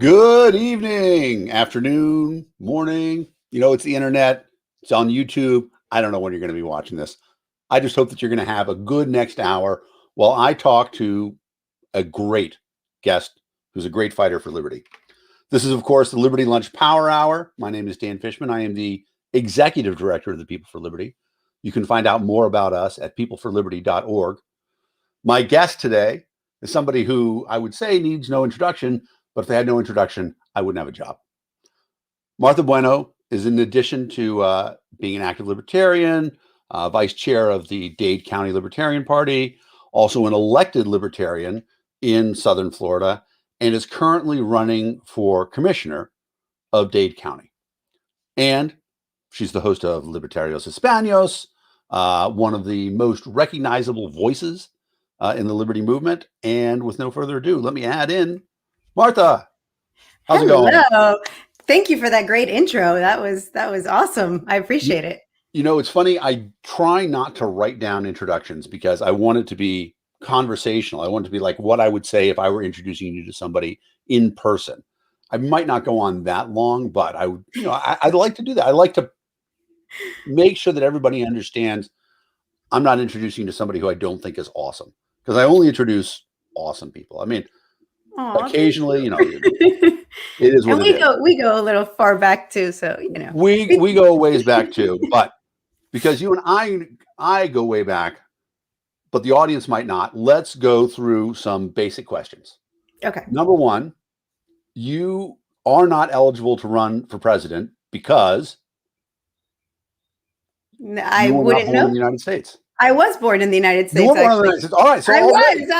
Good evening, afternoon, morning. It's the internet. It's on YouTube. I don't know when you're going to be watching this. I just hope that you're going to have a good next hour while I talk to a great guest who's a great fighter for liberty. This is, of course, the Liberty Lunch Power Hour. My name is Dan Fishman. I am the executive director of the People for Liberty. You can find out more about us at peopleforliberty.org. My guest today is somebody who I would say needs no introduction, but if they had no introduction, I wouldn't have a job. Martha Bueno is, in addition to being an active libertarian, vice chair of the Dade County Libertarian Party, also an elected libertarian in Southern Florida, and is currently running for commissioner of Dade County. And she's the host of Libertarios Hispanos, one of the most recognizable voices in the liberty movement. And with no further ado, let me add in Martha. How's it going? Hello. Thank you for that great intro. That was awesome. I appreciate it. It's funny. I try not to write down introductions because I want it to be conversational. I want it to be like what I would say if I were introducing you to somebody in person. I might not go on that long, but I would, I'd like to do that. I like to make sure that everybody understands I'm not introducing you to somebody who I don't think is awesome, because I only introduce awesome people. I mean, occasionally, it is what it is. We go a little far back too, so we go a ways back too, but because you and I go way back, but the audience might not. Let's go through some basic questions. Okay. Number one, you are not eligible to run for president because I wouldn't know. In the United States. I was born in the United States. You were born in the United States. All right, so I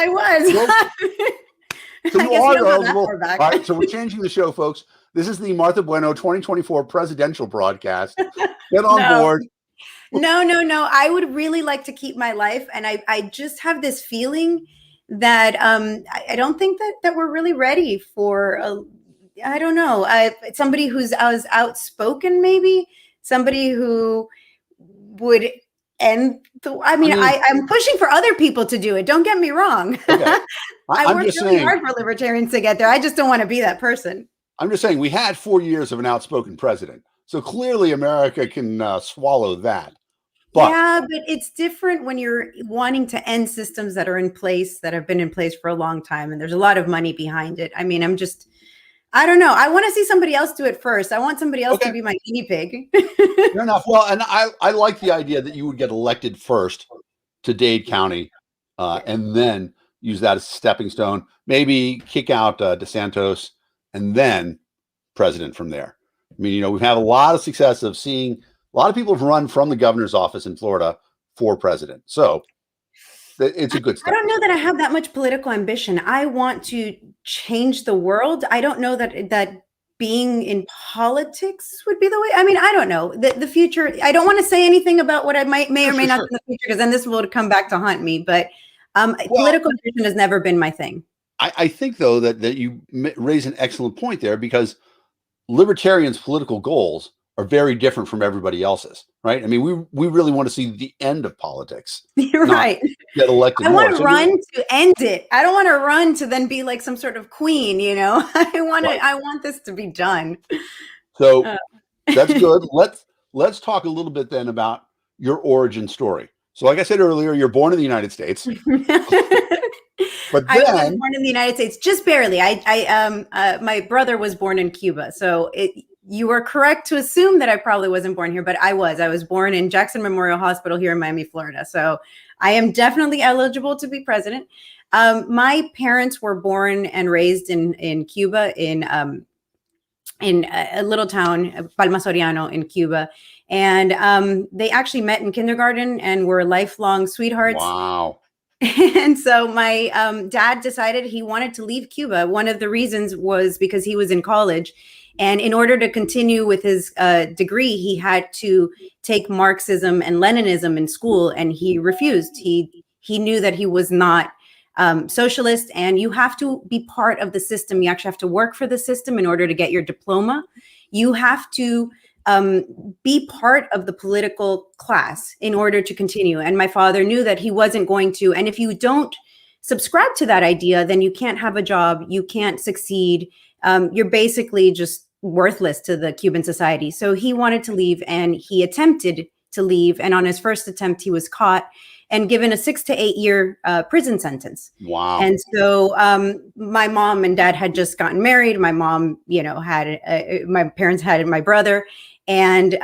was. So you are eligible. All right, so we're changing the show, folks. This is the Martha Bueno 2024 presidential broadcast. Get on board. No. I would really like to keep my life, and I just have this feeling that I don't think that we're really ready for. I don't know. Somebody who's as outspoken, maybe somebody who would. I'm pushing for other people to do it. Don't get me wrong. Okay. I worked really hard for libertarians to get there. I just don't want to be that person. I'm just saying we had 4 years of an outspoken president. So clearly America can swallow that. But it's different when you're wanting to end systems that are in place, that have been in place for a long time. And there's a lot of money behind it. I mean, I don't know. I want to see somebody else do it first. I want somebody else to be my guinea pig. Fair enough. Well, and I like the idea that you would get elected first to Dade County and then use that as a stepping stone, maybe kick out DeSantis and then president from there. I mean, we've had a lot of success of seeing a lot of people have run from the governor's office in Florida for president. So it's a good step. I don't know that I have that much political ambition. I want to change the world. I don't know that being in politics would be the way. I mean, I don't know the future. I don't want to say anything about what I may or may not do in the future, because then this will come back to haunt me. But political ambition has never been my thing. I think, though, that you raise an excellent point there, because libertarians' political goals are very different from everybody else's, right? I mean, we really want to see the end of politics. You're right. Get elected. I want to run to end it. I don't want to run to then be like some sort of queen, I want this to be done. So that's good. Let's talk a little bit then about your origin story. So like I said earlier, you're born in the United States. But I was born in the United States, just barely. My brother was born in Cuba. So you were correct to assume that I probably wasn't born here, but I was born in Jackson Memorial Hospital here in Miami, Florida. So I am definitely eligible to be president. My parents were born and raised in Cuba, in a little town, Palma Soriano in Cuba. And they actually met in kindergarten and were lifelong sweethearts. Wow. And so my dad decided he wanted to leave Cuba. One of the reasons was because he was in college. And in order to continue with his degree, he had to take Marxism and Leninism in school, and he refused. He knew that he was not socialist, and you have to be part of the system. You actually have to work for the system in order to get your diploma. You have to be part of the political class in order to continue. And my father knew that he wasn't going to. And if you don't subscribe to that idea, then you can't have a job, you can't succeed. You're basically just worthless to the Cuban society. So he wanted to leave, and he attempted to leave. And on his first attempt, he was caught and given a 6 to 8 year prison sentence. Wow. And so my mom and dad had just gotten married. My mom, had my parents had my brother, and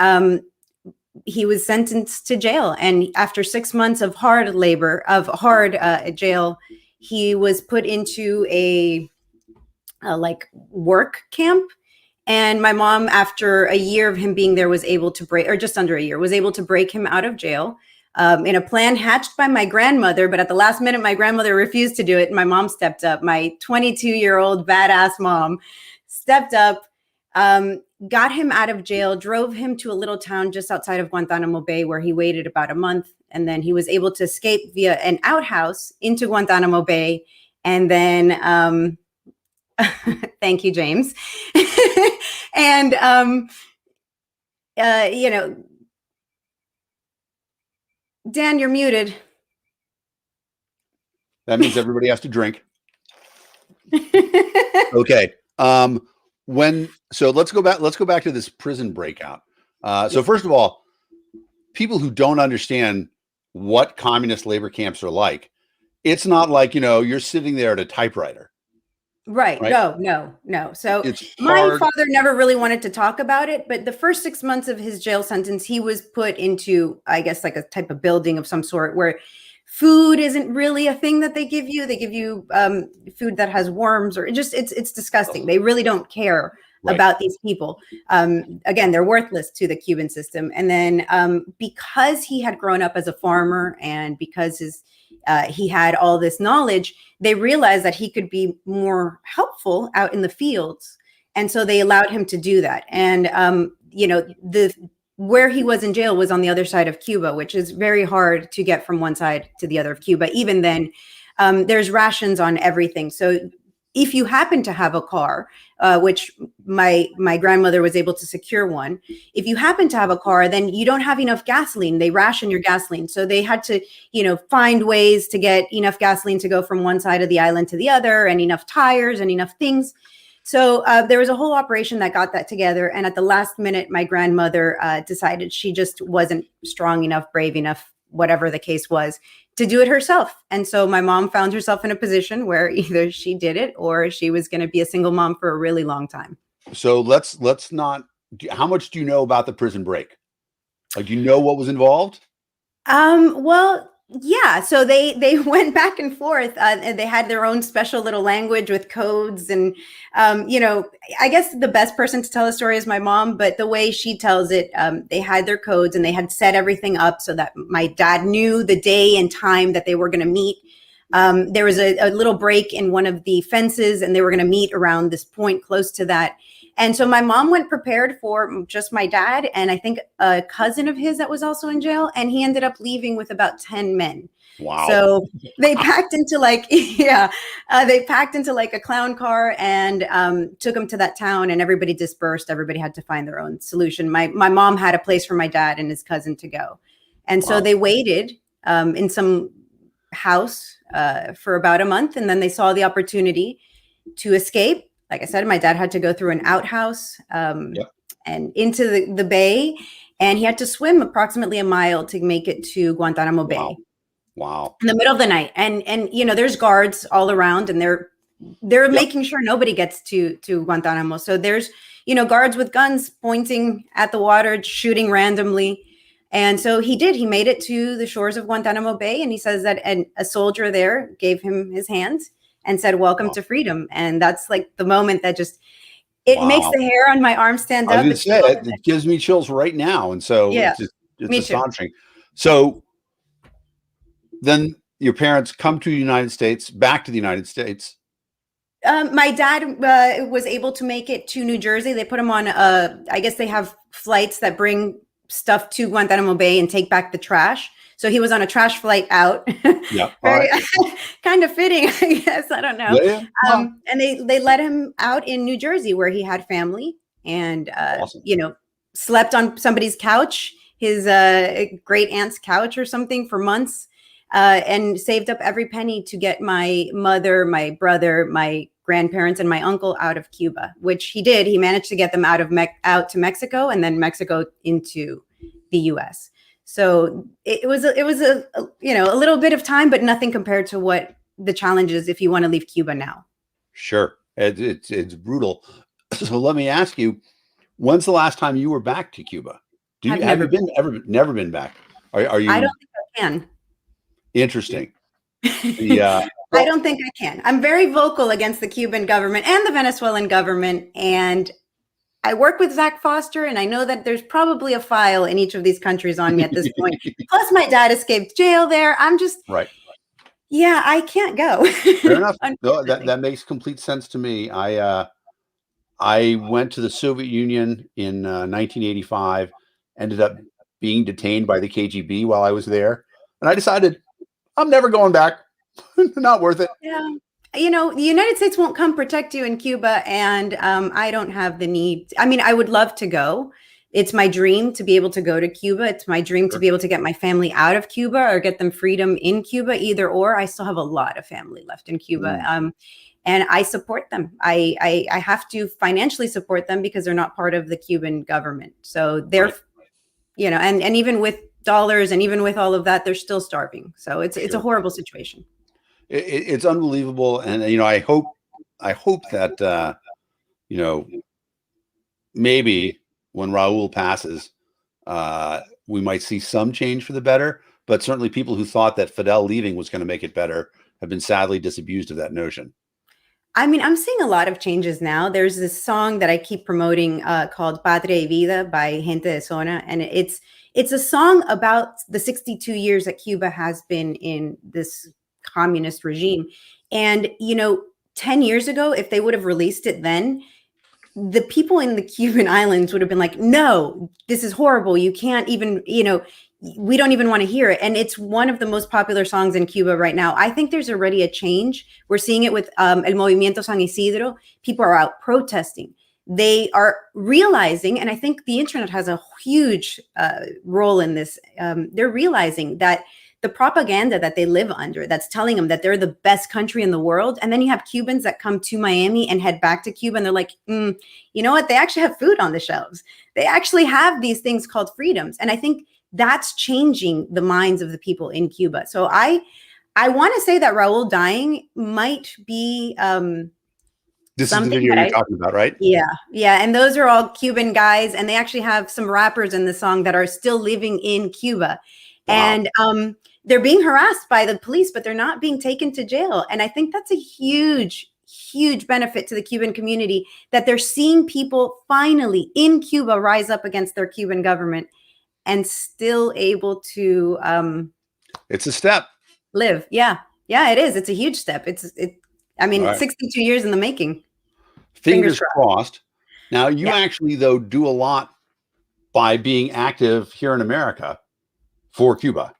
he was sentenced to jail. And after 6 months of hard labor, jail, he was put into a work camp. And my mom, after a year of him being there, was able to break, or just under a year, was able to break him out of jail in a plan hatched by my grandmother. But at the last minute, my grandmother refused to do it. And my mom stepped up. My 22-year-old badass mom stepped up, got him out of jail, drove him to a little town just outside of Guantanamo Bay, where he waited about a month. And then he was able to escape via an outhouse into Guantanamo Bay. And then, thank you, James. And, Dan, you're muted. That means everybody has to drink. Okay. So let's go back to this prison breakout. So first of all, people who don't understand what communist labor camps are like, it's not like, you're sitting there at a typewriter. Right. No. So my father never really wanted to talk about it, but the first 6 months of his jail sentence, he was put into, I guess, like a type of building of some sort where food isn't really a thing that they give you. They give you food that has worms, or it's disgusting. They really don't care about these people. Again, they're worthless to the Cuban system. And then because he had grown up as a farmer, and because he had all this knowledge, they realized that he could be more helpful out in the fields. And so they allowed him to do that. And, where he was in jail was on the other side of Cuba, which is very hard to get from one side to the other of Cuba. Even then, there's rations on everything. So if you happen to have a car, which my grandmother was able to secure one, if you happen to have a car, then you don't have enough gasoline. They ration your gasoline. So they had to, find ways to get enough gasoline to go from one side of the island to the other, and enough tires and enough things. So there was a whole operation that got that together. And at the last minute, my grandmother decided she just wasn't strong enough, brave enough, whatever the case was, to do it herself. And so my mom found herself in a position where either she did it or she was going to be a single mom for a really long time. So let's not, how much do you know about the prison break? Like, do you know what was involved? Well, yeah. So they went back and forth, and they had their own special little language with codes. And, I guess the best person to tell the story is my mom, but the way she tells it, they had their codes, and they had set everything up so that my dad knew the day and time that they were going to meet. There was a little break in one of the fences, and they were going to meet around this point close to that. And so my mom went prepared for just my dad and I think a cousin of his that was also in jail. And he ended up leaving with about 10 men. Wow. So they packed into they packed into like a clown car and took him to that town, and everybody dispersed. Everybody had to find their own solution. My mom had a place for my dad and his cousin to go. And so they waited in some house for about a month, and then they saw the opportunity to escape. Like I said, my dad had to go through an outhouse and into the bay, and he had to swim approximately a mile to make it to Guantanamo Bay. Wow. In the middle of the night. And there's guards all around, and they're making sure nobody gets to Guantanamo. So there's, guards with guns pointing at the water, shooting randomly. And so he made it to the shores of Guantanamo Bay. And he says that a soldier there gave him his hand and said, "Welcome to freedom." And that's like the moment that just, makes the hair on my arm stand up. It gives me chills right now. And so it's astonishing. Too. So then your parents come to the United States, back to the United States. My dad was able to make it to New Jersey. They put him on, I guess they have flights that bring stuff to Guantanamo Bay and take back the trash. So he was on a trash flight out. Yeah. Kind of fitting, I guess. I don't know. Yeah. And they let him out in New Jersey, where he had family, and, awesome. Slept on somebody's couch, his great aunt's couch or something, for months. and saved up every penny to get my mother, my brother, my grandparents, and my uncle out of Cuba, which he did. He managed to get them out to Mexico, and then Mexico into the U.S. So it was a little bit of time, but nothing compared to what the challenge is if you want to leave Cuba now. Sure, it's brutal. So let me ask you, when's the last time you were back to Cuba? Have you never been back? Are you? I don't think I can. Interesting. I don't think I can. I'm very vocal against the Cuban government and the Venezuelan government, and I work with Zach Foster, and I know that there's probably a file in each of these countries on me at this point. Plus, my dad escaped jail there. I'm just right. Yeah, I can't go. Fair enough. No, that makes complete sense to me. I went to the Soviet Union in 1985. Ended up being detained by the KGB while I was there, and I decided I'm never going back. Not worth it. Yeah. The United States won't come protect you in Cuba, and I don't have the need. I mean, I would love to go. It's my dream to be able to go to Cuba. It's my dream to be able to get my family out of Cuba or get them freedom in Cuba, either or. I still have a lot of family left in Cuba. And I support them. I have to financially support them because they're not part of the Cuban government. So they're, and even with dollars and even with all of that, they're still starving. So it's a horrible situation. It's unbelievable. And, I hope that, maybe when Raul passes, we might see some change for the better, but certainly people who thought that Fidel leaving was going to make it better have been sadly disabused of that notion. I mean, I'm seeing a lot of changes now. There's this song that I keep promoting called Patria y Vida by Gente de Zona. And it's a song about the 62 years that Cuba has been in this communist regime. And, 10 years ago, if they would have released it then, the people in the Cuban islands would have been like, no, this is horrible. You can't even, we don't even want to hear it. And it's one of the most popular songs in Cuba right now. I think there's already a change. We're seeing it with El Movimiento San Isidro. People are out protesting. They are realizing, and I think the internet has a huge role in this. They're realizing that the propaganda that they live under, that's telling them that they're the best country in the world. And then you have Cubans that come to Miami and head back to Cuba. And they're like, you know what? They actually have food on the shelves. They actually have these things called freedoms. And I think that's changing the minds of the people in Cuba. So I want to say that Raul dying might be this is the video you're talking about, right? Yeah. And those are all Cuban guys. And they actually have some rappers in the song that are still living in Cuba. Wow. And they're being harassed by the police, but they're not being taken to jail. And I think that's a huge, huge benefit to the Cuban community, that they're seeing people finally in Cuba rise up against their Cuban government and still able to it's a step. Live. Yeah, it is. It's a huge step. Right. 62 years in the making. Fingers crossed. Now you actually, though, do a lot by being active here in America for Cuba.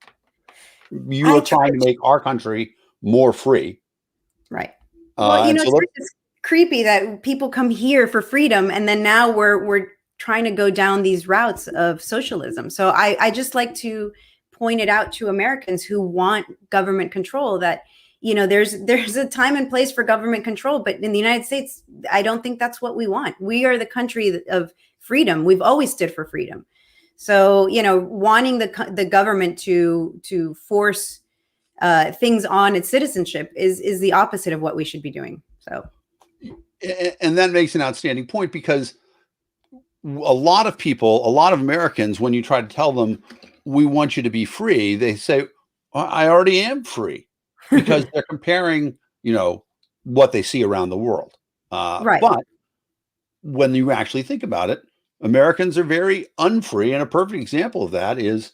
You are trying to make our country more free. Right. Well, it's creepy that people come here for freedom, and then now we're trying to go down these routes of socialism. So I just like to point it out to Americans who want government control that, there's a time and place for government control, but in the United States, I don't think that's what we want. We are the country of freedom. We've always stood for freedom. So, wanting the government to force things on its citizenship is the opposite of what we should be doing. So, and that makes an outstanding point, because a lot of Americans, when you try to tell them we want you to be free, they say, I already am free, because they're comparing, what they see around the world. Right. But when you actually think about it, Americans are very unfree. And a perfect example of that is,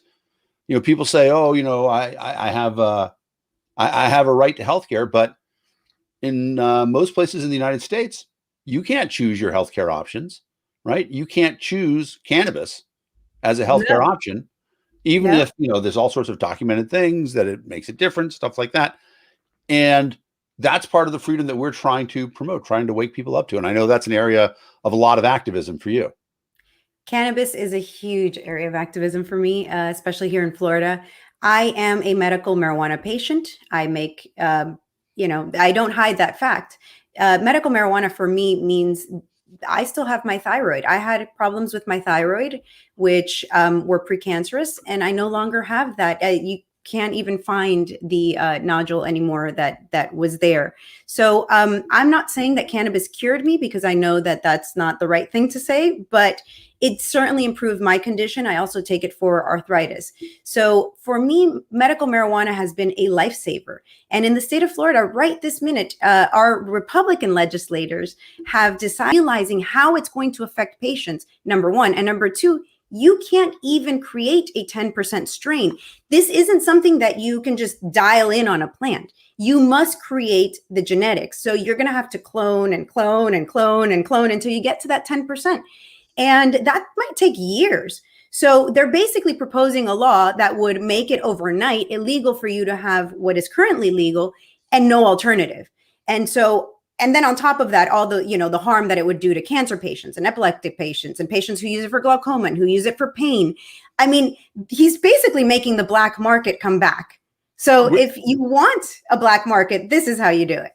people say, oh, I have a right to healthcare, but in most places in the United States, you can't choose your healthcare options, right? You can't choose cannabis as a healthcare option, even if, there's all sorts of documented things that it makes it different, stuff like that. And that's part of the freedom that we're trying to promote, trying to wake people up to. And I know that's an area of a lot of activism for you. Cannabis is a huge area of activism for me, especially here in Florida. I am a medical marijuana patient. I make, I don't hide that fact. Medical marijuana for me means I still have my thyroid. I had problems with my thyroid, which were precancerous, and I no longer have that. You can't even find the nodule anymore that was there. So I'm not saying that cannabis cured me, because I know that that's not the right thing to say, but it certainly improved my condition. I also take it for arthritis. So for me, medical marijuana has been a lifesaver. And in the state of Florida, right this minute, our Republican legislators have decided realizing how it's going to affect patients, number one. And number two, you can't even create a 10% strain. This isn't something that you can just dial in on a plant. You must create the genetics. So you're going to have to clone and clone and clone and clone until you get to that 10%. And that might take years. So they're basically proposing a law that would make it overnight illegal for you to have what is currently legal and no alternative. And then on top of that, all the, the harm that it would do to cancer patients and epileptic patients and patients who use it for glaucoma and who use it for pain. I mean, he's basically making the black market come back. So if you want a black market, this is how you do it.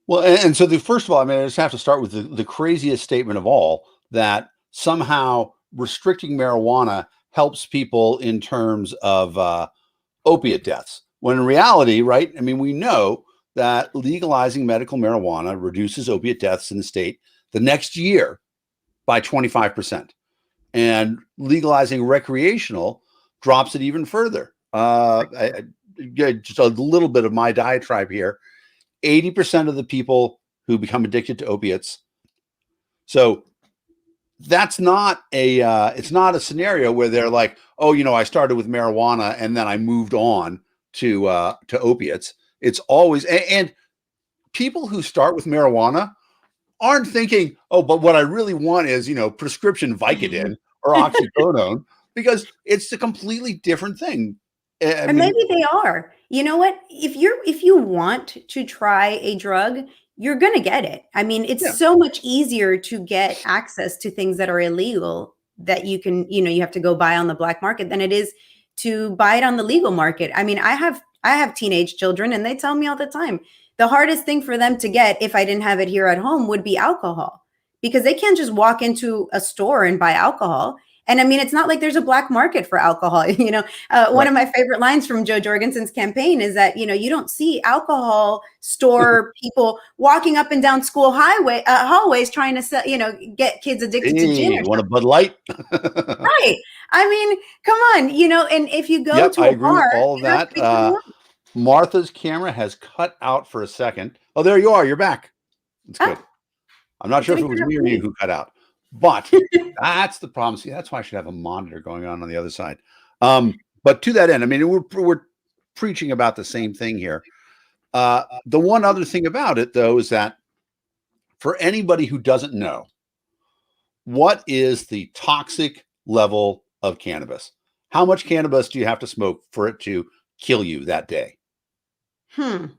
Well, and so first of all, I mean, I just have to start with the craziest statement of all, that somehow restricting marijuana helps people in terms of opiate deaths. When in reality, right, I mean, we know that legalizing medical marijuana reduces opiate deaths in the state the next year by 25%. And legalizing recreational drops it even further. Just a little bit of my diatribe here. 80% of the people who become addicted to opiates. So that's not it's not a scenario where they're like, oh, I started with marijuana and then I moved on to opiates. It's always, and people who start with marijuana aren't thinking, oh, but what I really want is, prescription Vicodin or oxycodone, because it's a completely different thing. And maybe they are. You know what? If you want to try a drug, you're going to get it. I mean, it's so much easier to get access to things that are illegal that you can, you have to go buy on the black market than it is to buy it on the legal market. I mean, I have teenage children, and they tell me all the time, the hardest thing for them to get, if I didn't have it here at home, would be alcohol, because they can't just walk into a store and buy alcohol. And I mean, it's not like there's a black market for alcohol. One of my favorite lines from Joe Jorgensen's campaign is that, you don't see alcohol store people walking up and down school hallways trying to sell, get kids addicted to gin. Want a Bud Light? Right. I mean, come on, and if you go to I a agree bar, with all of that. Martha's camera has cut out for a second. Oh, there you are. You're back. It's good. I'm not sure if it was me or you who cut out, but that's the problem. See, that's why I should have a monitor going on the other side. But to that end, I mean, we're preaching about the same thing here. The one other thing about it, though, is that for anybody who doesn't know, what is the toxic level of cannabis? How much cannabis do you have to smoke for it to kill you that day? I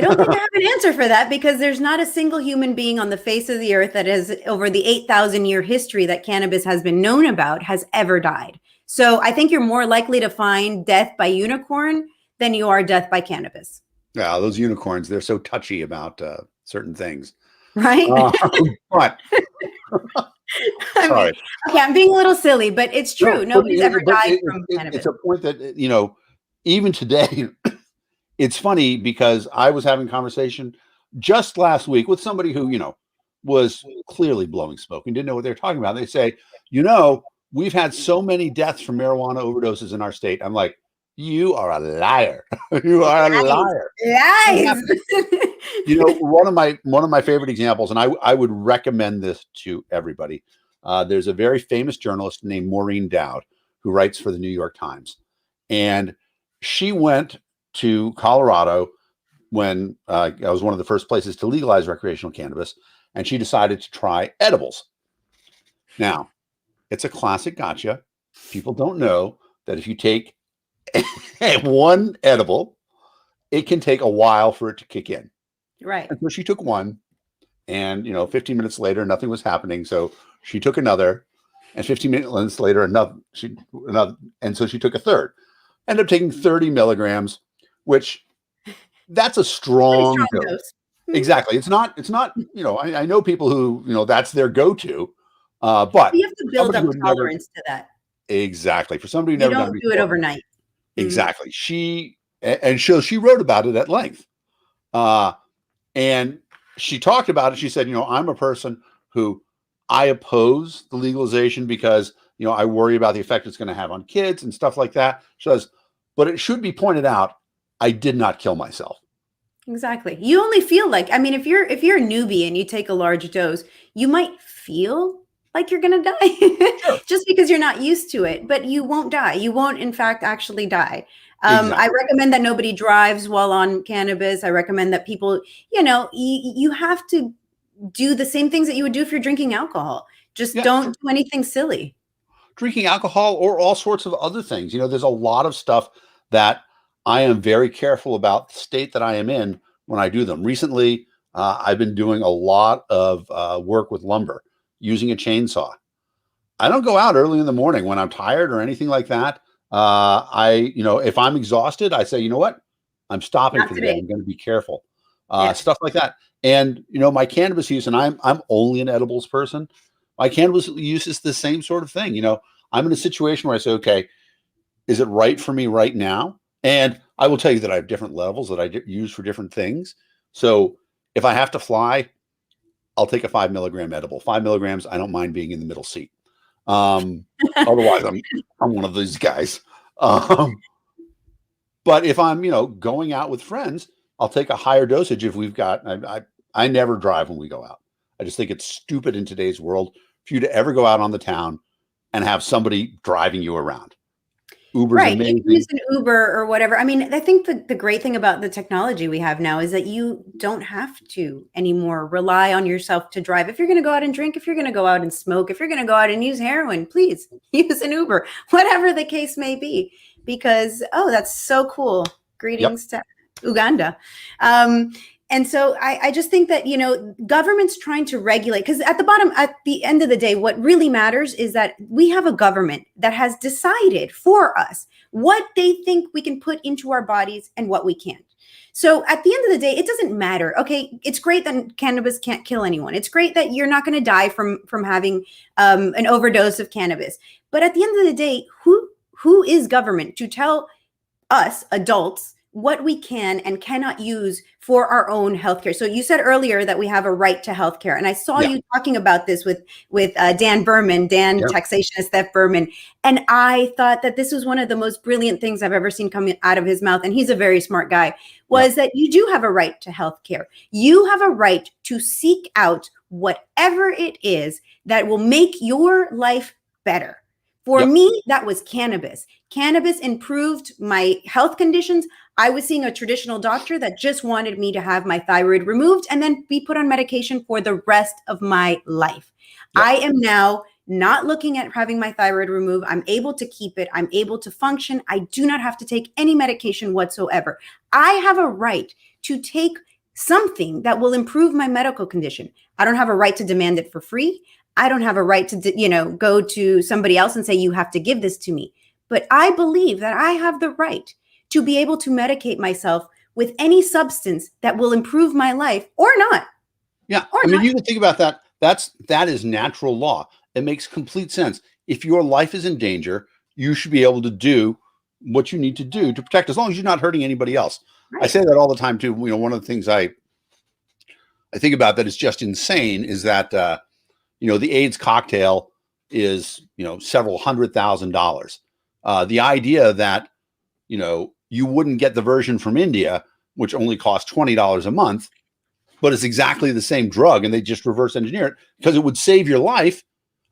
don't think I have an answer for that, because there's not a single human being on the face of the earth that has, over the 8,000-year history that cannabis has been known about, has ever died. So I think you're more likely to find death by unicorn than you are death by cannabis. Yeah, those unicorns, they're so touchy about certain things. Right? But sorry. Okay, I'm being a little silly, but it's true. Nobody's ever died from cannabis. It's a point that, even today, it's funny because I was having a conversation just last week with somebody who, was clearly blowing smoke and didn't know what they were talking about. They say, we've had so many deaths from marijuana overdoses in our state. I'm like, you are a liar. You are a liar. Lies. One of my favorite examples, and I would recommend this to everybody. There's a very famous journalist named Maureen Dowd who writes for the New York Times, and she went to Colorado when I was one of the first places to legalize recreational cannabis, and she decided to try edibles. Now, it's a classic gotcha. People don't know that if you take one edible, it can take a while for it to kick in. Right. And so she took one, and 15 minutes later, nothing was happening. So she took another, And 15 minutes later, another, and so she took a third. Ended up taking 30 milligrams, which that's a Pretty strong strong dose. dose. Exactly. It's not, I know people who, that's their go-to. But You have to build up who tolerance to that. Exactly. For somebody who You never done don't it do it before. overnight. Exactly. She wrote about it at length. And she talked about it. She said, I'm a person who I oppose the legalization because, I worry about the effect it's going to have on kids and stuff like that. She says, but it should be pointed out, I did not kill myself. Exactly. You only feel like, I mean, if you're a newbie and you take a large dose, you might feel like you're going to die Sure. just because you're not used to it, but you won't die. You won't, in fact, actually die. Exactly. I recommend that nobody drives while on cannabis. I recommend that people, you have to do the same things that you would do if you're drinking alcohol. Just don't do anything silly. Drinking alcohol or all sorts of other things. There's a lot of stuff that I am very careful about the state that I am in when I do them. Recently, I've been doing a lot of work with lumber using a chainsaw. I don't go out early in the morning when I'm tired or anything like that. If I'm exhausted, I say, you know what? I'm stopping Not for the today. day. I'm going to be careful. Stuff like that. And, my cannabis use, and I'm only an edibles person. My cannabis use is the same sort of thing. I'm in a situation where I say, okay, is it right for me right now? And I will tell you that I have different levels that I use for different things. So if I have to fly, I'll take a 5 milligram edible. 5 milligrams, I don't mind being in the middle seat. Otherwise, I'm one of these guys. But if I'm, going out with friends, I'll take a higher dosage if we've got. I never drive when we go out. I just think it's stupid in today's world for you to ever go out on the town and have somebody driving you around. Uber's right. amazing. You can use an Uber or whatever. I mean, I think the great thing about the technology we have now is that you don't have to anymore rely on yourself to drive. If you're going to go out and drink, if you're going to go out and smoke, if you're going to go out and use heroin, please use an Uber, whatever the case may be, because, that's so cool. Greetings to Uganda. And so I just think that, government's trying to regulate, because at the end of the day, what really matters is that we have a government that has decided for us what they think we can put into our bodies and what we can't. So at the end of the day, it doesn't matter. Okay, it's great that cannabis can't kill anyone. It's great that you're not going to die from having an overdose of cannabis. But at the end of the day, who is government to tell us adults what we can and cannot use for our own healthcare? So you said earlier that we have a right to healthcare, and I saw you talking about this with Dan Berman, Taxationist Theft Berman, and I thought that this was one of the most brilliant things I've ever seen come out of his mouth, and he's a very smart guy, was that you do have a right to healthcare. You have a right to seek out whatever it is that will make your life better. For me, that was cannabis. Cannabis improved my health conditions. I was seeing a traditional doctor that just wanted me to have my thyroid removed and then be put on medication for the rest of my life. I am now not looking at having my thyroid removed. I'm able to keep it. I'm able to function. I do not have to take any medication whatsoever. I have a right to take something that will improve my medical condition. I don't have a right to demand it for free. I don't have a right to, go to somebody else and say, you have to give this to me. But I believe that I have the right to be able to medicate myself with any substance that will improve my life or not. Yeah. I mean, you can think about that. That is natural law. It makes complete sense. If your life is in danger, you should be able to do what you need to do to protect, as long as you're not hurting anybody else. Right. I say that all the time too. One of the things I think about that is just insane is that, the AIDS cocktail is, several $100,000. The idea that, you wouldn't get the version from India, which only costs $20 a month, but it's exactly the same drug, and they just reverse engineer it because it would save your life.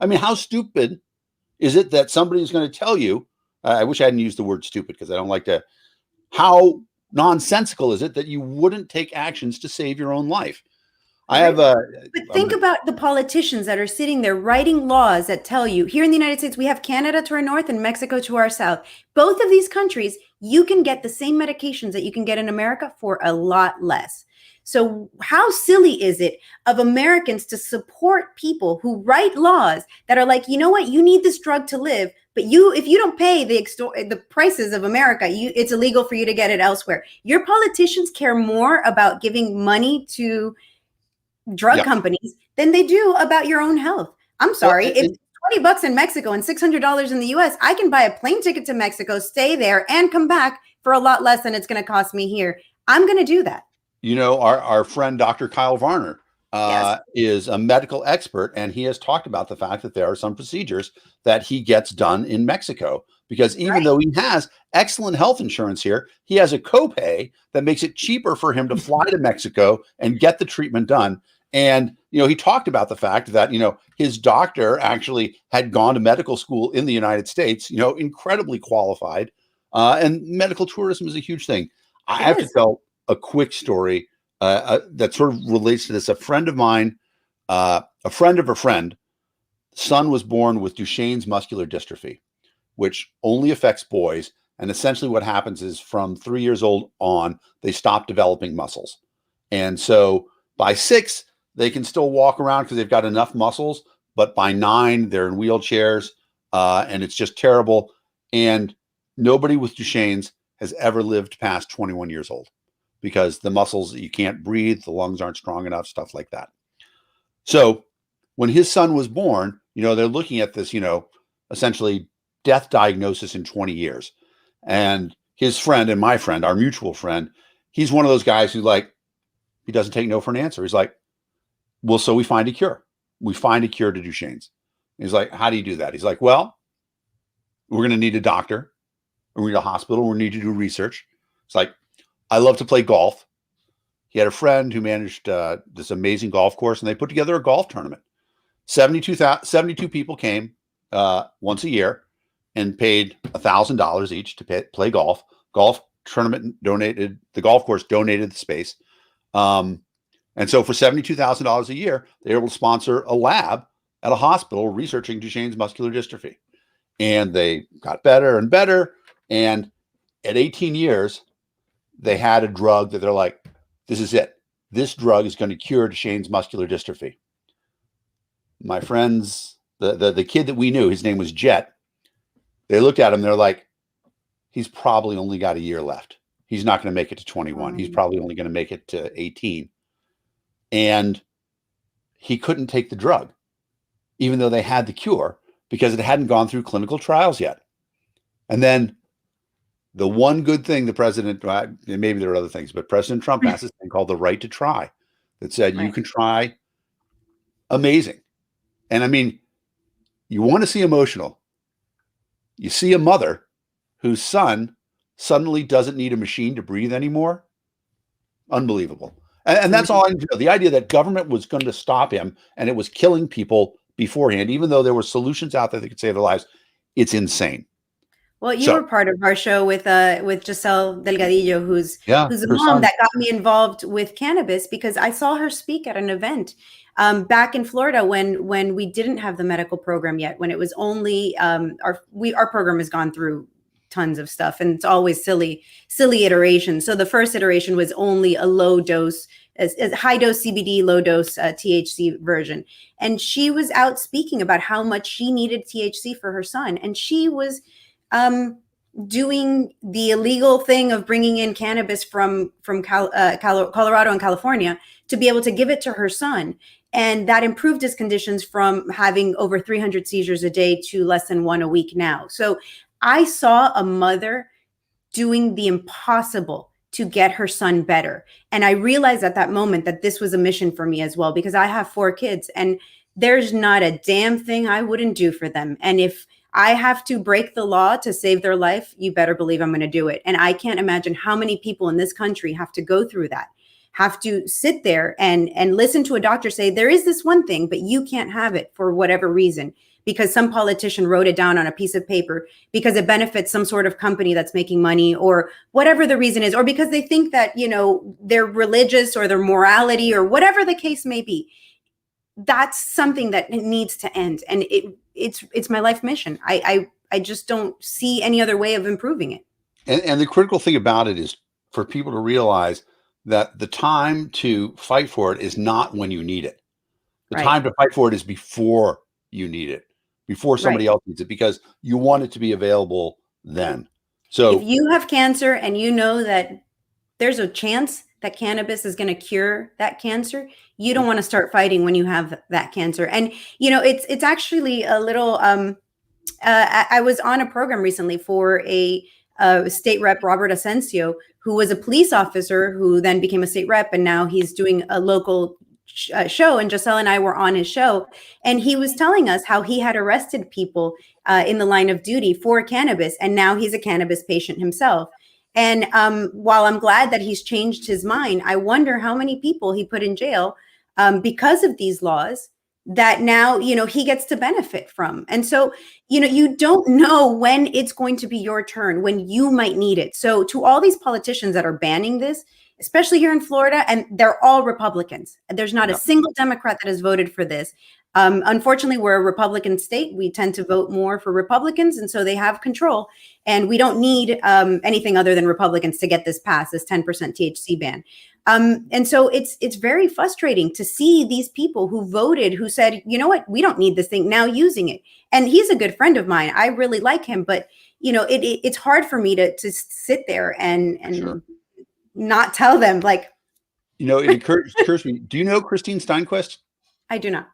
I mean, how stupid is it that somebody's going to tell you? I wish I hadn't used the word stupid because I don't like to. How nonsensical is it that you wouldn't take actions to save your own life? But think about the politicians that are sitting there writing laws that tell you, here in the United States, we have Canada to our north and Mexico to our south. Both of these countries, you can get the same medications that you can get in America for a lot less. So how silly is it of Americans to support people who write laws that are like, you know what, you need this drug to live, but if you don't pay the prices of America, it's illegal for you to get it elsewhere. Your politicians care more about giving money to drug companies than they do about your own health. I'm sorry. If it's $20 in Mexico and $600 in the US, I can buy a plane ticket to Mexico, stay there, and come back for a lot less than it's going to cost me here. I'm going to do that. You know, our friend Dr. Kyle Varner is a medical expert, and he has talked about the fact that there are some procedures that he gets done in Mexico, because even though he has excellent health insurance here, he has a copay that makes it cheaper for him to fly to Mexico and get the treatment done. And, you know, he talked about the fact that, you know, his doctor actually had gone to medical school in the United States, you know, incredibly qualified. And medical tourism is a huge thing. I have to tell a quick story that sort of relates to this. A friend of mine, a friend of a friend, son was born with Duchenne's muscular dystrophy, which only affects boys. And essentially what happens is from 3 years old on, they stop developing muscles. And so by 6, they can still walk around because they've got enough muscles. But by 9, they're in wheelchairs, and it's just terrible. And nobody with Duchenne's has ever lived past 21 years old because the muscles, you can't breathe, the lungs aren't strong enough, stuff like that. So when his son was born, you know, they're looking at this, you know, essentially death diagnosis in 20 years. And his friend and my friend, our mutual friend, he's one of those guys who, like, he doesn't take no for an answer. He's like, well, so we find a cure. We find a cure to Duchenne's. He's like, how do you do that? He's like, well, we're going to need a doctor. We're going to need a hospital. We need to do research. It's like, I love to play golf. He had a friend who managed this amazing golf course, and they put together a golf tournament. 72 people came once a year and paid $1,000 each to play golf. Golf tournament donated, the golf course donated the space. And so for $72,000 a year, they were able to sponsor a lab at a hospital researching Duchenne's muscular dystrophy. And they got better and better. And at 18 years, they had a drug that they're like, this is it. This drug is going to cure Duchenne's muscular dystrophy. My friends, the kid that we knew, his name was Jet. They looked at him. They're like, he's probably only got a year left. He's not going to make it to 21. He's probably only going to make it to 18. And he couldn't take the drug, even though they had the cure, because it hadn't gone through clinical trials yet. And then the one good thing the president, and maybe there are other things, but President Trump has this thing called the right to try that said you can try. Amazing. And I mean, you want to see emotional. You see a mother whose son suddenly doesn't need a machine to breathe anymore. Unbelievable. And that's all I know. The idea that government was going to stop him and it was killing people beforehand, even though there were solutions out there that could save their lives, it's insane. Well, you were part of our show with Giselle Delgadillo, who's a mom that got me involved with cannabis because I saw her speak at an event back in Florida when we didn't have the medical program yet, when it was only our program has gone through tons of stuff and it's always silly iterations. So the first iteration was only a low dose, a high dose CBD, low dose THC version. And she was out speaking about how much she needed THC for her son. And she was doing the illegal thing of bringing in cannabis from Colorado and California to be able to give it to her son. And that improved his conditions from having over 300 seizures a day to less than 1 a week now. So I saw a mother doing the impossible to get her son better. And I realized at that moment that this was a mission for me as well, because I have 4 kids and there's not a damn thing I wouldn't do for them. And if I have to break the law to save their life, you better believe I'm going to do it. And I can't imagine how many people in this country have to go through that, have to sit there and listen to a doctor say, there is this one thing, but you can't have it for whatever reason, because some politician wrote it down on a piece of paper because it benefits some sort of company that's making money or whatever the reason is, or because they think that, you know, they're religious or their morality or whatever the case may be. That's something that needs to end. And it's my life mission. I just don't see any other way of improving it. And the critical thing about it is for people to realize that the time to fight for it is not when you need it. The Right. time to fight for it is before you need it, before somebody else needs it, because you want it to be available then. So if you have cancer and you know that there's a chance that cannabis is going to cure that cancer, you don't want to start fighting when you have that cancer. And, you know, it's actually a little, I was on a program recently for a state rep, Robert Asensio, who was a police officer who then became a state rep. And now he's doing a local show. And Giselle and I were on his show. And he was telling us how he had arrested people in the line of duty for cannabis. And now he's a cannabis patient himself. And while I'm glad that he's changed his mind, I wonder how many people he put in jail because of these laws that now, you know, he gets to benefit from. And so, you know, you don't know when it's going to be your turn, when you might need it. So to all these politicians that are banning this, especially here in Florida, and they're all Republicans. There's not a single Democrat that has voted for this. Unfortunately, we're a Republican state. We tend to vote more for Republicans, and so they have control. And we don't need anything other than Republicans to get this passed, this 10% THC ban. And so it's very frustrating to see these people who voted, who said, you know what, we don't need this thing, now using it. And he's a good friend of mine. I really like him, but you know, it's hard for me to sit there and sure. not tell them, like, you know, it occurs me. Do you know Christine Steinquist? I do not.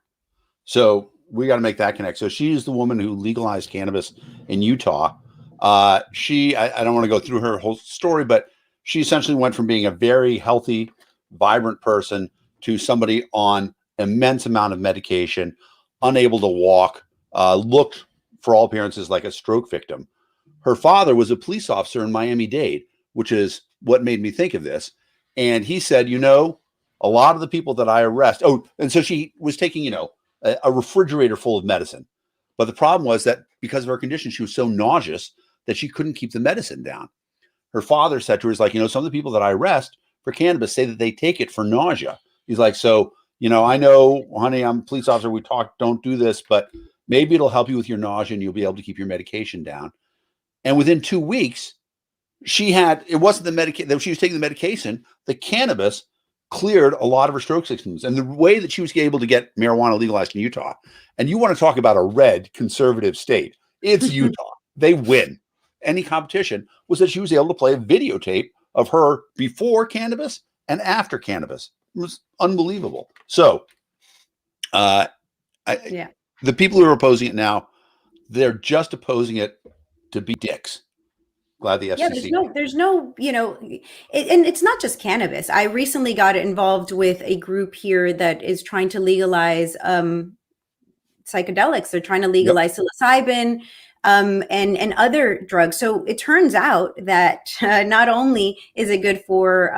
So we got to make that connect. So she is the woman who legalized cannabis in Utah. I don't want to go through her whole story, but she essentially went from being a very healthy, vibrant person to somebody on immense amount of medication, unable to walk, looked for all appearances like a stroke victim. Her father was a police officer in Miami-Dade, which is what made me think of this. And he said, you know, a lot of the people that I arrest, and so she was taking, you know, a refrigerator full of medicine. But the problem was that because of her condition, she was so nauseous that she couldn't keep the medicine down. Her father said to her, he's like, you know, some of the people that I arrest for cannabis say that they take it for nausea. He's like, so, you know, I know, honey, I'm a police officer. We talk, don't do this, but maybe it'll help you with your nausea and you'll be able to keep your medication down. And within 2 weeks, it wasn't the medication that she was taking the medication, the cannabis cleared a lot of her stroke symptoms. And the way that she was able to get marijuana legalized in Utah, and you want to talk about a red conservative state, it's Utah. They win any competition, was that she was able to play a videotape of her before cannabis and after cannabis. It was unbelievable. So the people who are opposing it now, they're just opposing it to be dicks. Glad the FCC. Yeah, there's no, you know, and it's not just cannabis. I recently got involved with a group here that is trying to legalize psychedelics. They're trying to legalize psilocybin and other drugs. So it turns out that not only is it good for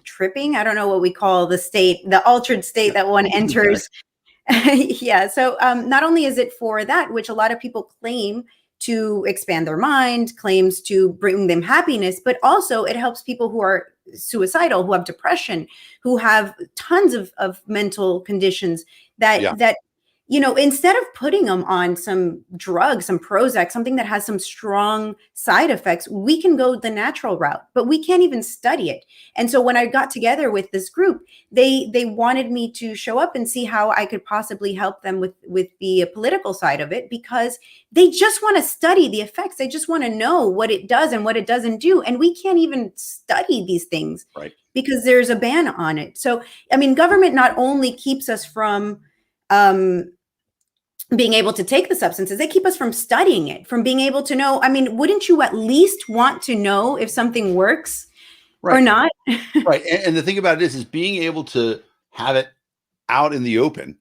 tripping, I don't know what we call the altered state that one enters. Yeah. So not only is it for that, which a lot of people claim to expand their mind, claims to bring them happiness, but also it helps people who are suicidal, who have depression, who have tons of mental conditions that, you know, instead of putting them on some drug, some Prozac, something that has some strong side effects, we can go the natural route, but we can't even study it. And so when I got together with this group, they wanted me to show up and see how I could possibly help them with the political side of it, because they just want to study the effects. They just want to know what it does and what it doesn't do. And we can't even study these things because there's a ban on it. So, I mean, government not only keeps us from being able to take the substances, they keep us from studying it, from being able to know. I mean, wouldn't you at least want to know if something works or not? Right. And the thing about it is being able to have it out in the open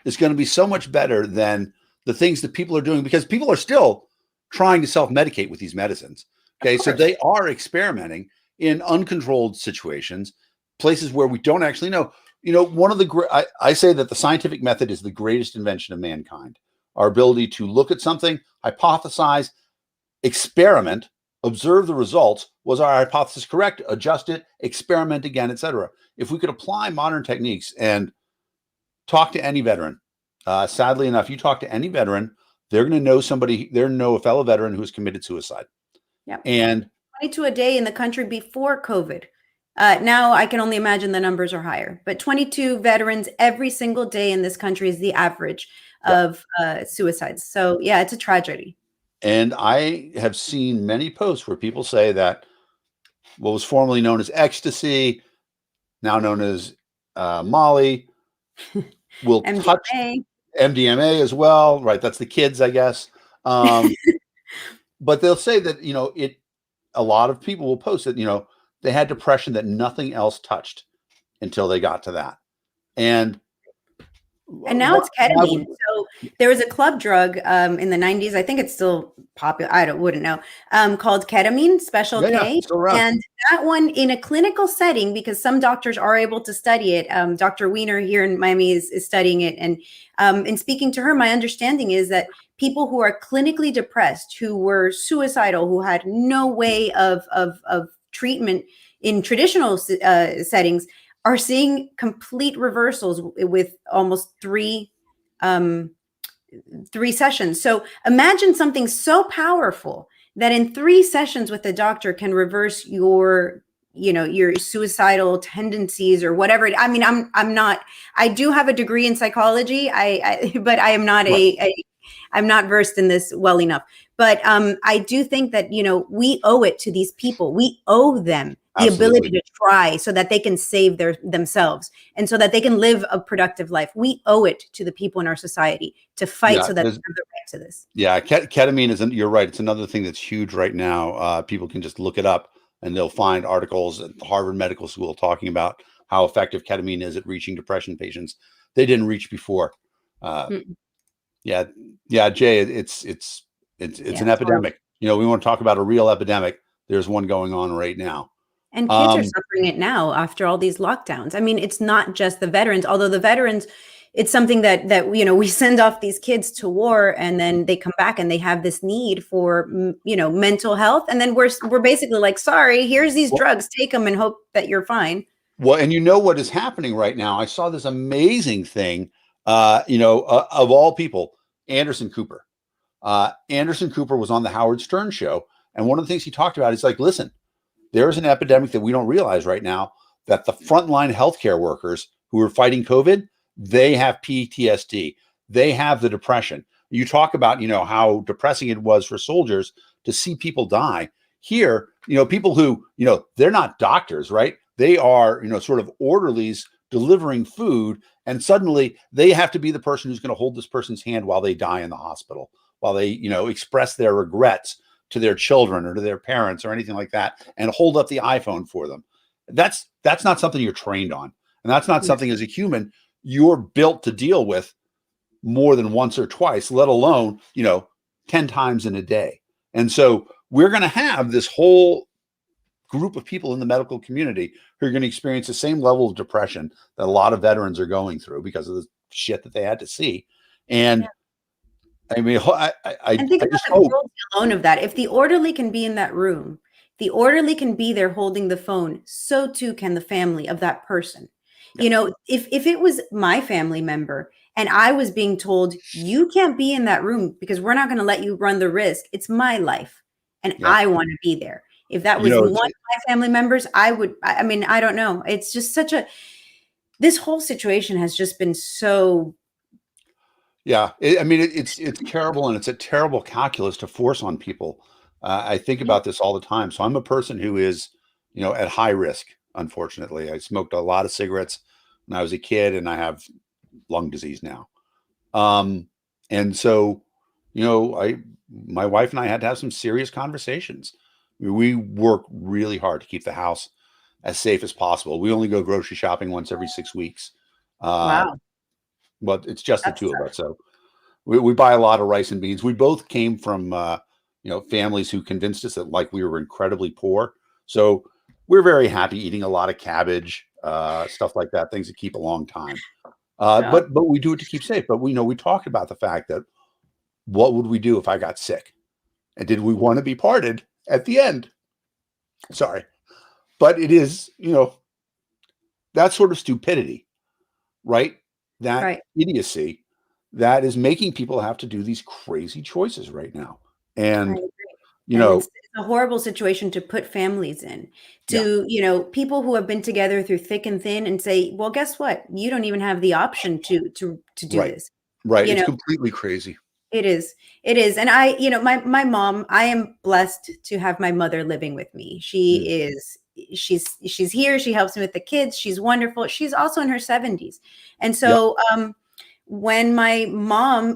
is going to be so much better than the things that people are doing, because people are still trying to self-medicate with these medicines. Okay. So they are experimenting in uncontrolled situations, places where we don't actually know. You know, one of the I say that the scientific method is the greatest invention of mankind. Our ability to look at something, hypothesize, experiment, observe the results. Was our hypothesis correct? Adjust it, experiment again, etc. If we could apply modern techniques and talk to any veteran, sadly enough, you talk to any veteran, they're going to know somebody. They're going to know a fellow veteran who has committed suicide. Yeah, and 22 a day in the country before COVID. Now I can only imagine the numbers are higher, but 22 veterans every single day in this country is the average of suicides. So yeah, it's a tragedy. And I have seen many posts where people say that what was formerly known as ecstasy, now known as Molly, will touch MDMA. MDMA as well, right? That's the kids, I guess. But they'll say that, a lot of people will post that, they had depression that nothing else touched until they got to that. And now it's ketamine. So there was a club drug in the 90s. I think it's still popular. I wouldn't know. Called ketamine, Special K. And that one in a clinical setting, because some doctors are able to study it. Dr. Weiner here in Miami is studying it. And in speaking to her, my understanding is that people who are clinically depressed, who were suicidal, who had no way of treatment in traditional settings, are seeing complete reversals with almost three sessions. So imagine something so powerful that in 3 sessions with a doctor can reverse your suicidal tendencies or whatever. I mean, I do have a degree in psychology, but I am not I'm not versed in this well enough. But I do think that, we owe it to these people. We owe them the ability to try so that they can save themselves and so that they can live a productive life. We owe it to the people in our society to fight so that they have the right to this. Yeah, ketamine isn't, you're right. It's another thing that's huge right now. People can just look it up and they'll find articles at Harvard Medical School talking about how effective ketamine is at reaching depression patients they didn't reach before. Yeah, Jay, it's an epidemic. We want to talk about a real epidemic. There's one going on right now. And kids are suffering it now after all these lockdowns. I mean, it's not just the veterans, although the veterans, it's something that we send off these kids to war and then they come back and they have this need for, mental health. And then we're basically like, sorry, here's these drugs, take them and hope that you're fine. Well, and what is happening right now? I saw this amazing thing, of all people, Anderson Cooper. Anderson Cooper was on the Howard Stern show. And one of the things he talked about is like, listen, there's an epidemic that we don't realize right now, that the frontline healthcare workers who are fighting COVID, they have PTSD. They have the depression. You talk about, how depressing it was for soldiers to see people die. Here, people who, they're not doctors, right? They are, sort of orderlies delivering food. And suddenly they have to be the person who's going to hold this person's hand while they die in the hospital, while they, express their regrets to their children or to their parents or anything like that, and hold up the iPhone for them. That's not something you're trained on. And that's not something as a human you're built to deal with more than once or twice, let alone, 10 times in a day. And so we're going to have this whole group of people in the medical community who are going to experience the same level of depression that a lot of veterans are going through because of the shit that they had to see. And I mean, I think about the cruelty alone of that. If the orderly can be in that room, the orderly can be there holding the phone, so too can the family of that person. If it was my family member and I was being told, you can't be in that room because we're not going to let you run the risk. It's my life and I want to be there. If that was one of my family members, I don't know. It's just this whole situation has just been so. Yeah. It's terrible. And it's a terrible calculus to force on people. I think about this all the time. So I'm a person who is, at high risk. Unfortunately, I smoked a lot of cigarettes when I was a kid and I have lung disease now. And so, my wife and I had to have some serious conversations. We work really hard to keep the house as safe as possible. We only go grocery shopping once every 6 weeks. Wow. But it's just the two of us. So we buy a lot of rice and beans. We both came from, families who convinced us that we were incredibly poor. So we're very happy eating a lot of cabbage, stuff like that, things that keep a long time. But we do it to keep safe. But we talked about the fact that what would we do if I got sick? And did we want to be parted at the end? Sorry. But it is, that sort of stupidity, right? That idiocy that is making people have to do these crazy choices right now. And, it's a horrible situation to put families in, Yeah. to, people who have been together through thick and thin and say, well, guess what? You don't even have the option to do Right. this. Right. You It's know, completely crazy. it is. It is. And my mom, I am blessed to have my mother living with me. She's here. She helps me with the kids. She's wonderful. She's also in her 70s. And Yep. so, when my mom,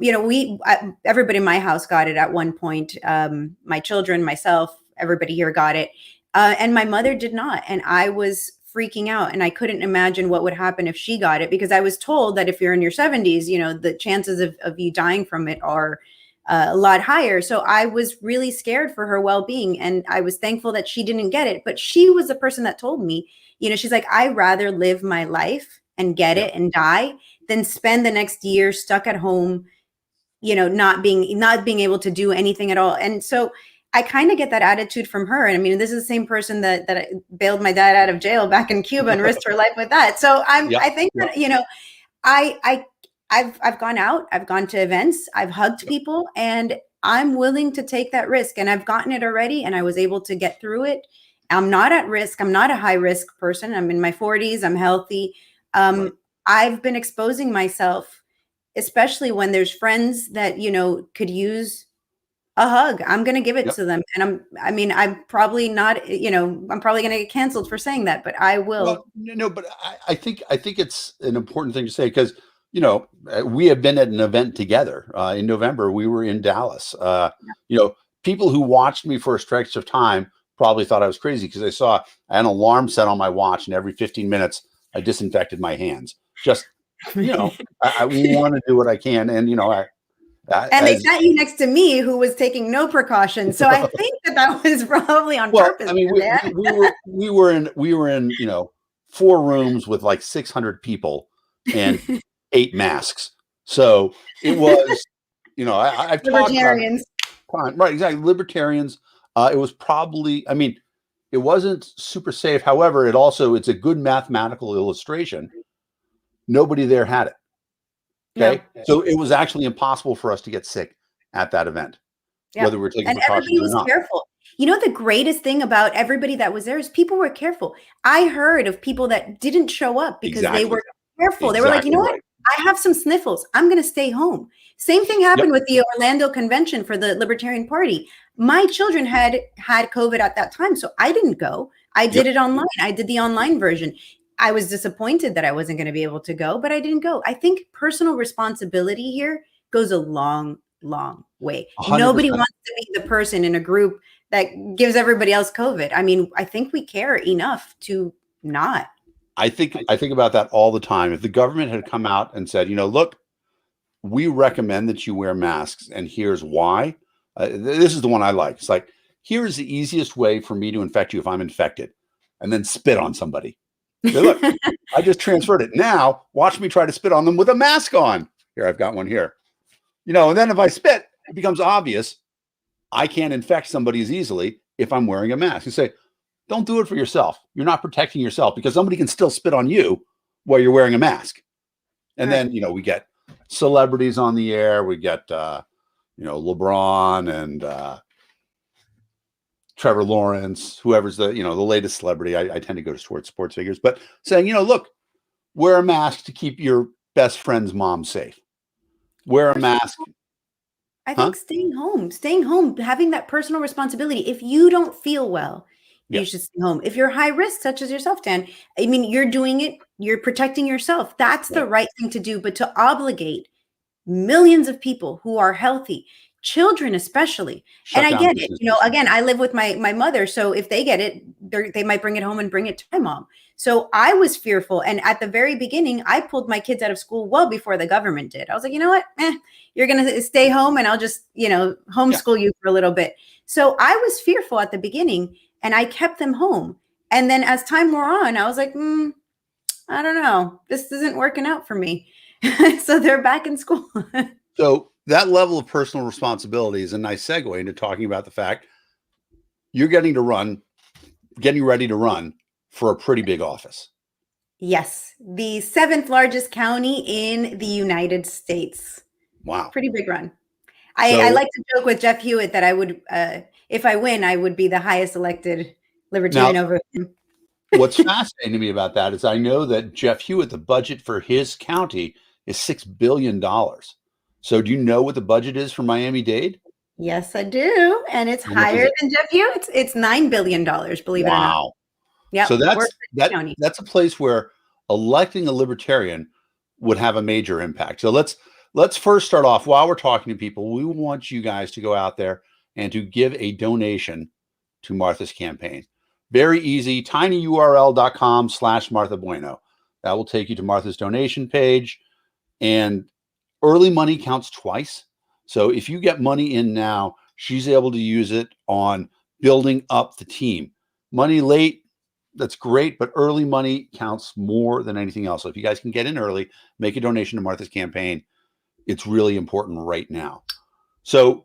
everybody in my house got it at one point. My children, myself, everybody here got it. And my mother did not. And I was freaking out, and I couldn't imagine what would happen if she got it, because I was told that if you're in your 70s, the chances of you dying from it are a lot higher. So I was really scared for her well-being, and I was thankful that she didn't get it. But she was the person that told me, she's like, I'd rather live my life and get it and die than spend the next year stuck at home, not being able to do anything at all. And so I kind of get that attitude from her. And I mean, this is the same person that bailed my dad out of jail back in Cuba and risked her life with that. So I think that, I've gone out, I've gone to events, I've hugged people, and I'm willing to take that risk. And I've gotten it already, and I was able to get through it. I'm not at risk. I'm not a high risk person. I'm in my 40s. I'm healthy. I've been exposing myself, especially when there's friends that, could use a hug. I'm going to give it to them. And I'm probably not, I'm probably going to get canceled for saying that, but I will. Well, no, but I think it's an important thing to say, because, we have been at an event together in November. We were in Dallas. People who watched me for a stretch of time probably thought I was crazy, because I had an alarm set on my watch, and every 15 minutes I disinfected my hands. Just, I want to do what I can. And, and they sat you next to me, who was taking no precautions. So I think that was probably on purpose. I mean, we were in 4 rooms with like 600 people and 8 masks. So it was, I've libertarians. Talked about, right, exactly, libertarians. It was probably, it wasn't super safe. However, it's a good mathematical illustration. Nobody there had it. Okay. No. So it was actually impossible for us to get sick at that event, whether we were taking precautions or not. Careful. The greatest thing about everybody that was there is people were careful. I heard of people that didn't show up because they were careful. They were like, what? I have some sniffles. I'm going to stay home. Same thing happened with the Orlando convention for the Libertarian Party. My children had COVID at that time, so I didn't go. I did it online. I did the online version. I was disappointed that I wasn't going to be able to go, but I didn't go. I think personal responsibility here goes a long, long way. 100%. Nobody wants to be the person in a group that gives everybody else COVID. I think we care enough to not. I think about that all the time. If the government had come out and said, look, we recommend that you wear masks, and here's why. This is the one I like. It's like, here's the easiest way for me to infect you if I'm infected, and then spit on somebody. Say, look, I just transferred it. Now watch me try to spit on them with a mask on. Here, I've got one here. And then if I spit, it becomes obvious I can't infect somebody as easily if I'm wearing a mask. You say, don't do it for yourself. You're not protecting yourself, because somebody can still spit on you while you're wearing a mask. And then, we get celebrities on the air. We get, LeBron and Trevor Lawrence, whoever's the latest celebrity. I tend to go towards sports figures, but saying, look, wear a mask to keep your best friend's mom safe. Wear a mask. I think staying home, having that personal responsibility. If you don't feel well, you should stay home. If you're high risk, such as yourself, Dan, you're doing it, you're protecting yourself. That's the right thing to do. But to obligate millions of people who are healthy, children especially, and I get it. Again, I live with my mother, so if they get it, they might bring it home and bring it to my mom. So I was fearful, and at the very beginning, I pulled my kids out of school well before the government did. I was like, you know what? You're gonna stay home, and I'll just homeschool you for a little bit. So I was fearful at the beginning, and I kept them home. And then as time wore on, I was like, I don't know, this isn't working out for me. So they're back in school. So that level of personal responsibility is a nice segue into talking about the fact you're getting ready to run for a pretty big office. Yes. The 7th largest county in the United States. Wow. Pretty big run. I like to joke with Jeff Hewitt that I would, if I win, I would be the highest elected libertarian over him. What's fascinating to me about that is I know that Jeff Hewitt, the budget for his county is $6 billion. So do you know what the budget is for Miami-Dade? Yes, I do. And it's higher than Jeff Hewitt. It's $9 billion, believe it or not. Wow. Yeah. So that's a place where electing a libertarian would have a major impact. So let's first start off, while we're talking to people, we want you guys to go out there and to give a donation to Martha's campaign. Very easy, tinyurl.com/Martha Bueno. That will take you to Martha's donation page. And early money counts twice. So if you get money in now, she's able to use it on building up the team. Money late, that's great, but early money counts more than anything else. So if you guys can get in early, make a donation to Martha's campaign. It's really important right now. So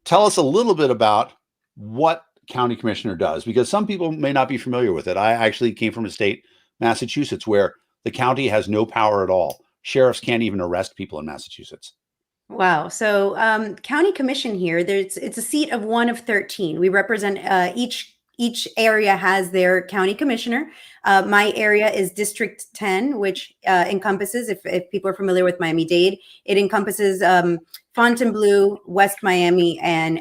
tell us a little bit about what county commissioner does, because some people may not be familiar with it. I actually came from a state, Massachusetts, where the county has no power at all. Sheriffs can't even arrest people in Massachusetts. Wow. So county commission here, it's a seat of 1 of 13. We represent each area has their county commissioner. My area is District 10, which encompasses, if people are familiar with Miami-Dade, it encompasses Fontainebleau, West Miami, and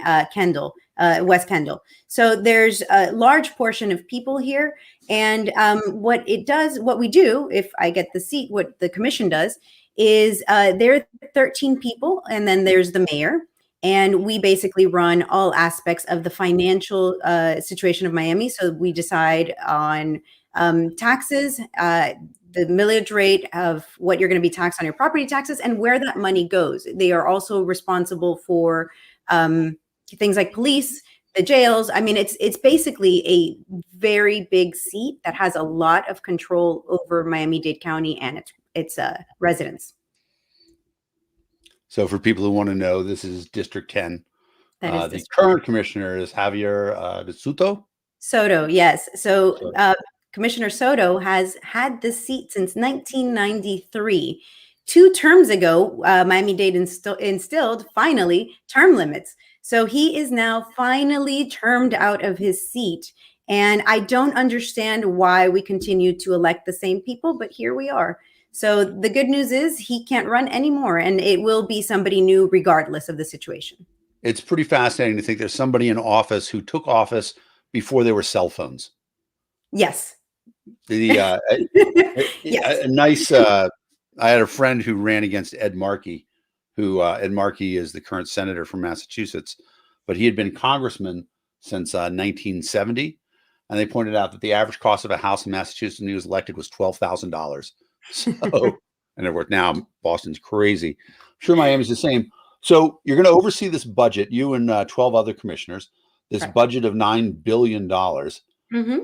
West Kendall. So there's a large portion of people here. And what we do, if I get the seat, what the commission does is there are 13 people, and then there's the mayor. And we basically run all aspects of the financial situation of Miami. So we decide on taxes, the millage rate of what you're going to be taxed on your property taxes, and where that money goes. They are also responsible for things like police, the jails. I mean, it's basically a very big seat that has a lot of control over Miami-Dade County and its residents. So for people who want to know, this is District 10. The current commissioner is Javier Souto. Soto, yes. So Commissioner Souto has had this seat since 1993. 2 terms ago, Miami-Dade instilled, finally, term limits. So he is now finally termed out of his seat. And I don't understand why we continue to elect the same people, but here we are. So the good news is he can't run anymore, and it will be somebody new regardless of the situation. It's pretty fascinating to think there's somebody in office who took office before there were cell phones. Yes. Yes. I had a friend who ran against Ed Markey, Ed Markey is the current senator from Massachusetts, but he had been congressman since 1970. And they pointed out that the average cost of a house in Massachusetts when he was elected was $12,000. So, and now Boston's crazy. I'm sure Miami's the same. So you're going to oversee this budget, you and 12 other commissioners, this budget of $9 billion. Mm-hmm.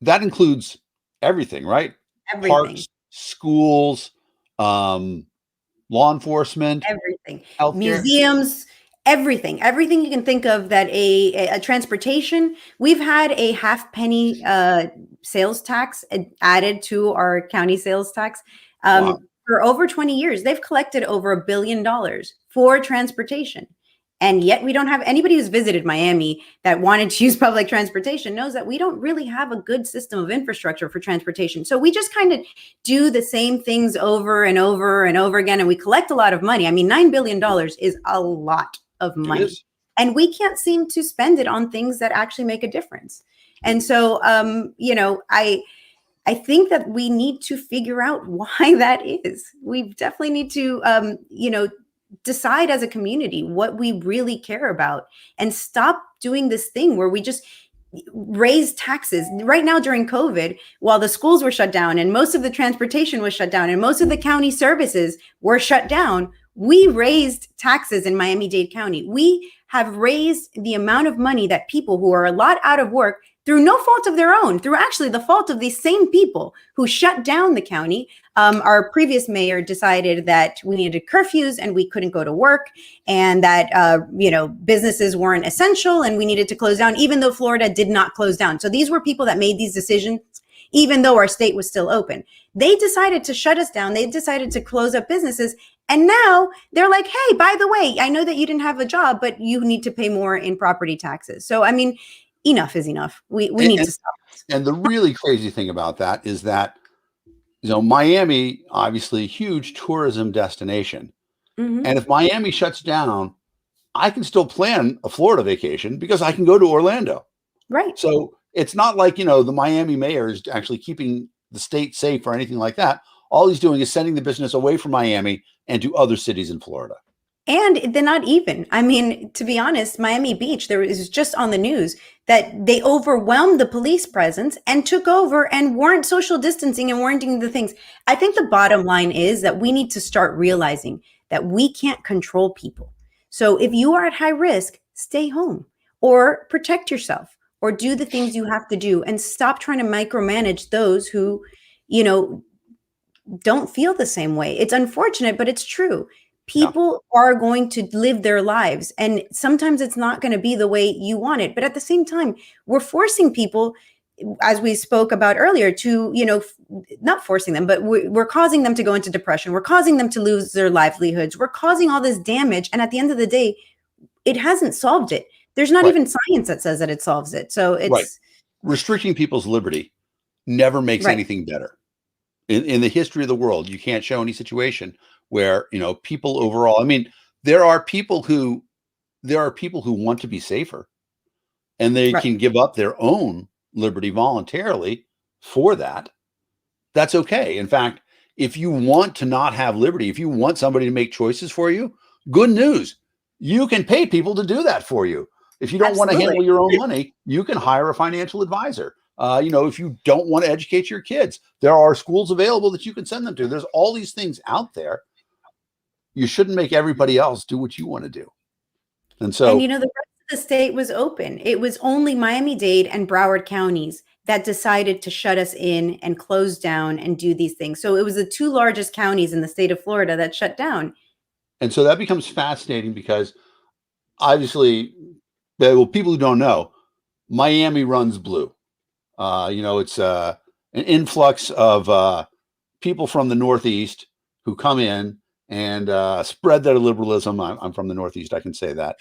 That includes everything, right? Everything. Parks, schools, law enforcement, everything, healthcare. Museums, everything you can think of that a transportation. We've had a half-penny sales tax added to our county sales tax for over 20 years. They've collected over $1 billion for transportation. And yet we don't have anybody who's visited Miami that wanted to use public transportation knows that we don't really have a good system of infrastructure for transportation. So we just kind of do the same things over and over and over again. And we collect a lot of money. I mean, $9 billion is a lot of money. And we can't seem to spend it on things that actually make a difference. And so, I think that we need to figure out why that is. We definitely need to, decide as a community what we really care about and stop doing this thing where we just raise taxes. Right now during COVID, while the schools were shut down and most of the transportation was shut down and most of the county services were shut down, we raised taxes in Miami-Dade County. We have raised the amount of money that people who are a lot out of work through no fault of their own, through actually the fault of these same people who shut down the county. Our previous mayor decided that we needed curfews and we couldn't go to work, and that, businesses weren't essential and we needed to close down, even though Florida did not close down. So these were people that made these decisions, even though our state was still open. They decided to shut us down. They decided to close up businesses. And now they're like, hey, by the way, I know that you didn't have a job, but you need to pay more in property taxes. So, I mean, enough is enough. We need to stop this. And the really crazy thing about that is that, Miami, obviously a huge tourism destination. Mm-hmm. And if Miami shuts down, I can still plan a Florida vacation because I can go to Orlando. Right. So it's not like, the Miami mayor is actually keeping the state safe or anything like that. All he's doing is sending the business away from Miami and to other cities in Florida. And they're not even. I mean, to be honest, Miami Beach, there is just on the news that they overwhelmed the police presence and took over and weren't social distancing and weren't doing the things. I think the bottom line is that we need to start realizing that we can't control people. So if you are at high risk, stay home or protect yourself or do the things you have to do and stop trying to micromanage those who, don't feel the same way. It's unfortunate, but it's true. People are going to live their lives, and sometimes it's not going to be the way you want it. But at the same time, we're forcing people, as we spoke about earlier, to, not forcing them, but we're causing them to go into depression. We're causing them to lose their livelihoods. We're causing all this damage. And at the end of the day, it hasn't solved it. There's not even science that says that it solves it. So it's restricting people's liberty never makes anything better. In the history of the world, you can't show any situation where, people overall, I mean, there are people who want to be safer and they can give up their own liberty voluntarily for that. That's okay. In fact, if you want to not have liberty, if you want somebody to make choices for you, good news. You can pay people to do that for you. If you don't want to handle your own money, you can hire a financial advisor. If you don't want to educate your kids, there are schools available that you can send them to. There's all these things out there. You shouldn't make everybody else do what you want to do. And so, the rest of the state was open. It was only Miami-Dade and Broward counties that decided to shut us in and close down and do these things. So it was the two largest counties in the state of Florida that shut down. And so that becomes fascinating because obviously, people who don't know, Miami runs blue. It's an influx of people from the Northeast who come in and spread their liberalism. I'm from the Northeast, I can say that.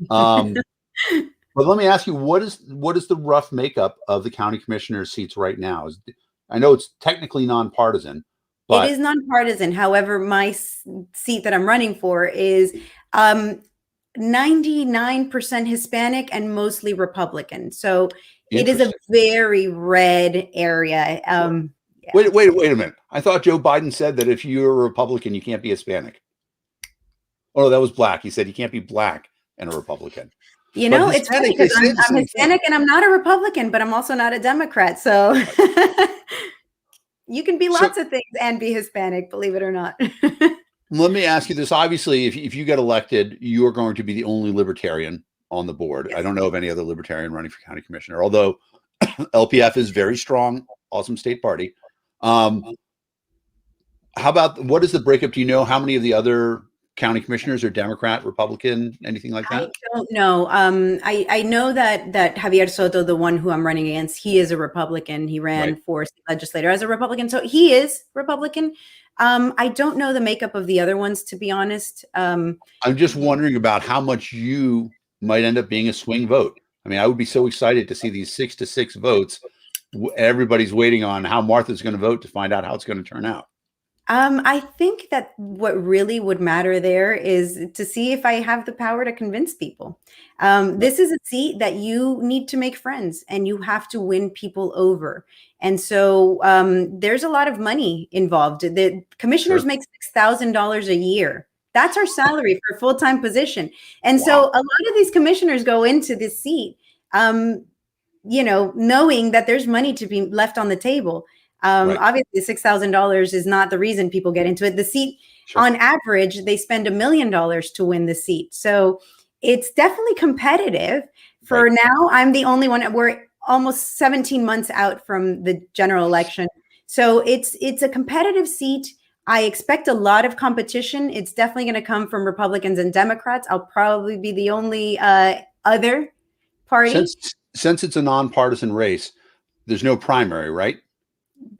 But let me ask you, what is the rough makeup of the county commissioner seats right now? I know it's technically nonpartisan. But it is nonpartisan. However, my seat that I'm running for is 99% Hispanic and mostly Republican. So it is a very red area. Wait a minute. I thought Joe Biden said that if you're a Republican, you can't be Hispanic. Oh, no, that was black. He said you can't be black and a Republican. It's funny because I'm Hispanic and I'm not a Republican, but I'm also not a Democrat. So you can be lots of things and be Hispanic, believe it or not. Let me ask you this. Obviously, if you get elected, you are going to be the only libertarian on the board. Yes. I don't know of any other libertarian running for county commissioner, although LPF is very strong, awesome state party. How about, what is the breakup? Do you know how many of the other county commissioners are Democrat, Republican, anything like that? I don't know. I know that Javier Souto, the one who I'm running against, he is a Republican. He ran for legislator as a Republican. So he is Republican. I don't know the makeup of the other ones, to be honest. I'm just wondering about how much you might end up being a swing vote. I mean, I would be so excited to see these 6-6 votes. Everybody's waiting on how Martha's going to vote to find out how it's going to turn out. I think that what really would matter there is to see if I have the power to convince people. This is a seat that you need to make friends and you have to win people over. And so there's a lot of money involved. The commissioners make $6,000 a year. That's our salary for a full-time position. And so a lot of these commissioners go into this seat, knowing that there's money to be left on the table. Obviously, $6,000 is not the reason people get into it. The seat, on average, they spend $1 million to win the seat. So it's definitely competitive. For now, I'm the only one. We're almost 17 months out from the general election. So it's a competitive seat. I expect a lot of competition. It's definitely going to come from Republicans and Democrats. I'll probably be the only other party. Since it's a nonpartisan race, there's no primary, right?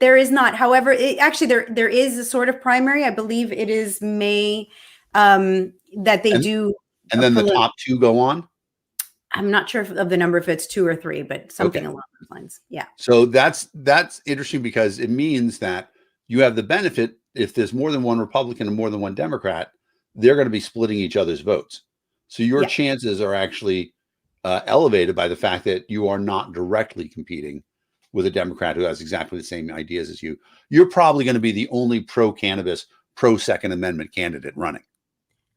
There is not. However, there is a sort of primary. I believe it is May that they do. And then the top two go on? I'm not sure of the number, if it's 2 or 3, but something along those lines. Yeah. So that's interesting, because it means that you have the benefit, if there's more than one Republican and more than one Democrat, they're going to be splitting each other's votes. So your chances are actually elevated by the fact that you are not directly competing with a Democrat who has exactly the same ideas as you. You're probably going to be the only pro-cannabis, pro-Second Amendment candidate running.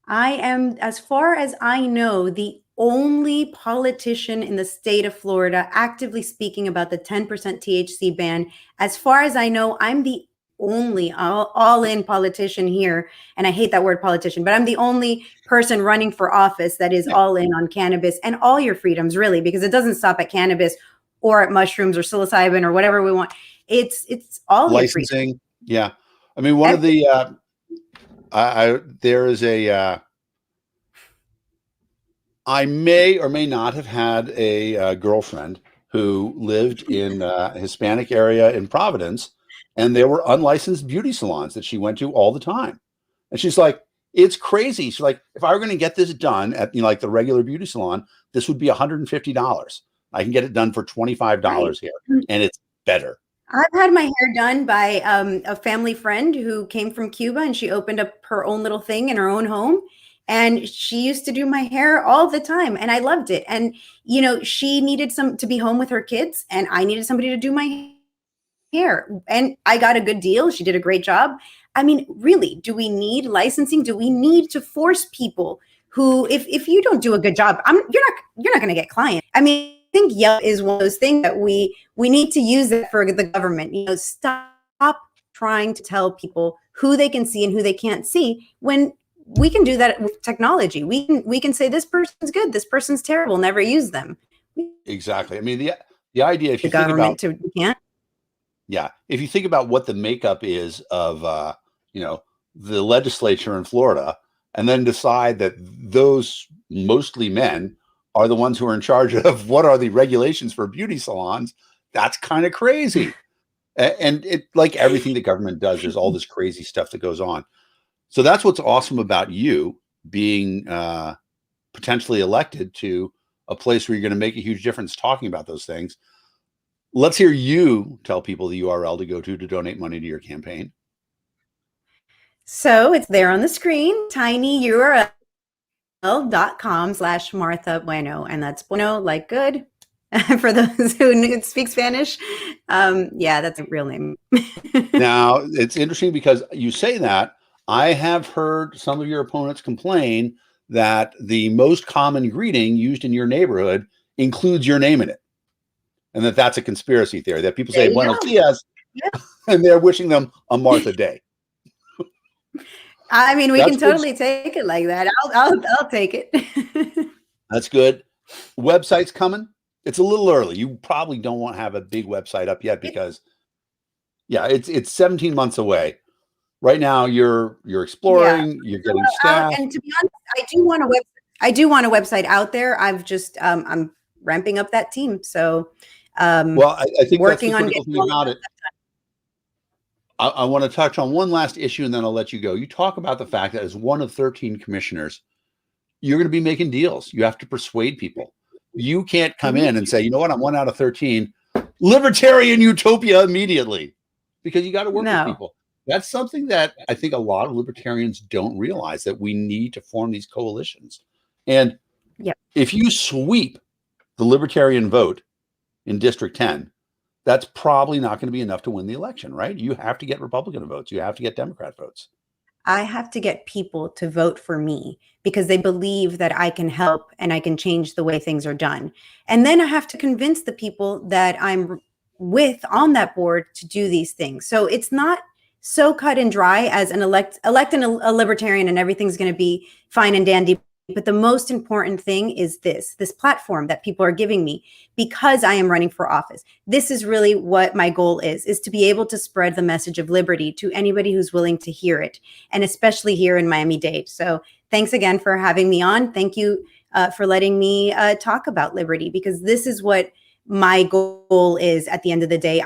I am, as far as I know, the only politician in the state of Florida actively speaking about the 10% THC ban. As far as I know, I'm the only all-in politician here. And I hate that word politician, but I'm the only person running for office that is all in on cannabis and all your freedoms, really, because it doesn't stop at cannabis or at mushrooms or psilocybin or whatever we want. It's all licensing. Yeah. I mean, one of the, there is a, I may or may not have had a girlfriend who lived in a Hispanic area in Providence, and there were unlicensed beauty salons that she went to all the time. And she's like, it's crazy. She's like, if I were going to get this done at, you know, like the regular beauty salon, this would be $150. I can get it done for $25 here, and it's better. I've had my hair done by a family friend who came from Cuba, and she opened up her own little thing in her own home. And she used to do my hair all the time, and I loved it. And, you know, she needed to be home with her kids, and I needed somebody to do my hair. And I got a good deal. She did a great job. I mean, really, do we need licensing? Do we need to force people who, if you don't do a good job, you're not going to get clients. I mean, I think Yelp is one of those things that we need to use it for the government. You know, stop trying to tell people who they can see and who they can't see, when we can do that with technology. We can say this person's good, this person's terrible, never use them. Exactly. I mean, the idea, if you think about, if you think about what the makeup is of, you know, the legislature in Florida, and then decide that those mostly men are the ones who are in charge of what are the regulations for beauty salons, that's kind of crazy. And it, like everything the government does, there's all this crazy stuff that goes on. So that's what's awesome about you being potentially elected to a place where you're going to make a huge difference talking about those things. Let's hear you tell people the URL to go to donate money to your campaign. So it's there on the screen, tinyurl.com/Martha Bueno. And that's Bueno, like good. For those who speak Spanish. Yeah, that's a real name. Now, it's interesting because you say that. I have heard some of your opponents complain that the most common greeting used in your neighborhood includes your name in it, and that's a conspiracy theory, that people say Buenos dias, and they're wishing them a Martha Day. I mean, we can totally take it like that. I'll take it. That's good. Website's coming. It's a little early. You probably don't want to have a big website up yet because, it's 17 months away. Right now, you're exploring. You're getting staff. And to be honest, I do want a website out there. I've just I'm ramping up that team. So, well, I think working that's the on critical thing about it. I want to touch on one last issue, and then I'll let you go. You talk about the fact that as one of 13 commissioners, you're going to be making deals. You have to persuade people. You can't come in and say, you know what, I'm 1 out of 13, libertarian utopia immediately, because you got to work with people. That's something that I think a lot of libertarians don't realize, that we need to form these coalitions. And if you sweep the libertarian vote in District 10, that's probably not going to be enough to win the election, right? You have to get Republican votes. You have to get Democrat votes. I have to get people to vote for me because they believe that I can help and I can change the way things are done. And then I have to convince the people that I'm with on that board to do these things. So it's not so cut and dry as an electing a libertarian and everything's going to be fine and dandy. But the most important thing is this platform that people are giving me because I am running for office. This is really what my goal is to be able to spread the message of liberty to anybody who's willing to hear it, and especially here in Miami-Dade. So thanks again for having me on. Thank you for letting me talk about liberty, because this is what my goal is at the end of the day.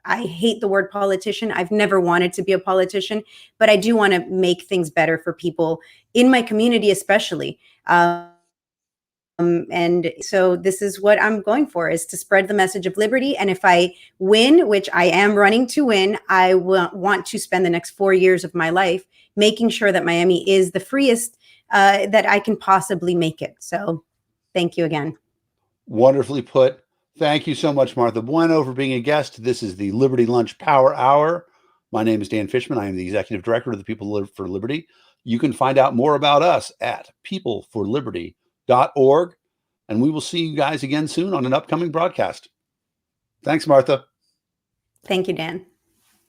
I hate the word politician. I've never wanted to be a politician, but I do want to make things better for people in my community, especially. And so this is what I'm going for, is to spread the message of liberty. And if I win, which I am running to win, I want to spend the next 4 years of my life making sure that Miami is the freest that I can possibly make it. So thank you again. Wonderfully put. Thank you so much, Martha Bueno, for being a guest. This is the Liberty Lunch Power Hour. My name is Dan Fishman. I am the Executive Director of the People for Liberty. You can find out more about us at peopleforliberty.org, and we will see you guys again soon on an upcoming broadcast. Thanks, Martha. Thank you, Dan.